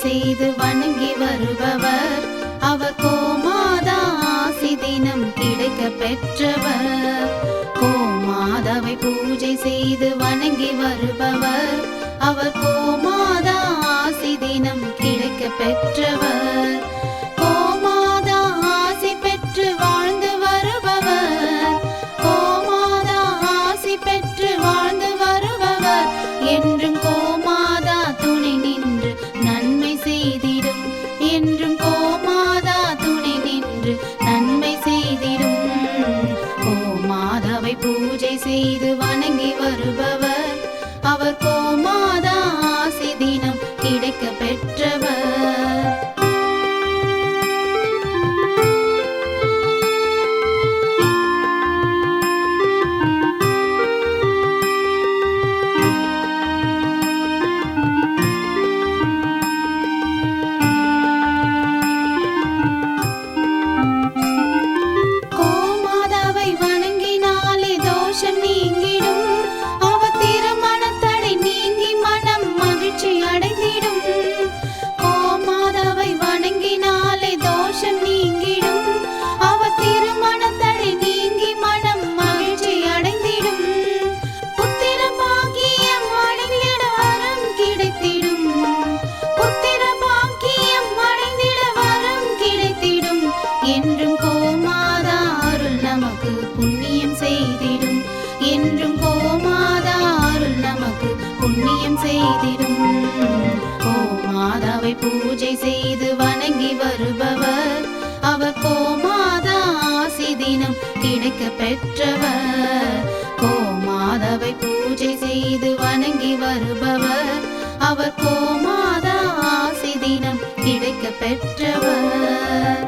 செய்து வணங்கி வருபவர் அவர் கோமாதா ஆசி தினம் கிடைக்க பெற்றவர். கோமாதாவை பூஜை செய்து வணங்கி வருபவர் அவர் கோமாதா ஆசி தினம் கிடைக்க பெற்றவர். கோமாதா ஆசி பெற்று வாழ்ந்து வருபவர் கோமாதா ஆசி பெற்று வாழ்ந்து வருபவர் என்றும் கோமாதா துணை நின்று நன்மை செய்திடும். என்றும் கோமாதா துணை நின்று நன்மை செய்திடும். கோமாதாவை பூஜை செய்து வணங்கி வருபவர் அவர் கோமாதா ஆசி தினம் கிடைக்க பெற்றவர். கோமாதாவை வணங்கினாலே தோஷம் நீங்கிடும். அவர் திருமணத்தடை நீங்கி மனம் மகிழ்ச்சி அடைந்திடும். கோமாதாவை வணங்கினாலே தோஷம் நீங்கிடும். அவர் திருமணத்தடை நீங்கி மனம் மகிழ்ச்சி அடைந்திடும். புத்திர பாக்கியம் அடைந்திட வரம் கிடைத்திடும். புத்திர பாக்கியம் அடைந்திட வரம் கிடைத்திடும். என்றும் கோமாதா அருள் நமக்கு புண்ணியம் செய்திடும். என்றும் கோமாதா அருள் நமக்கு புண்ணியம் செய்திடும். கோமாதாவை பூஜை செய்து வணங்கி வருபவர் அவர் கோமாதா ஆசி தினம் கிடைக்க பெற்றவர். கோமாதாவை பூஜை செய்து வணங்கி வருபவர் அவர் கோமாதா ஆசி தினம் கிடைக்க பெற்றவர்.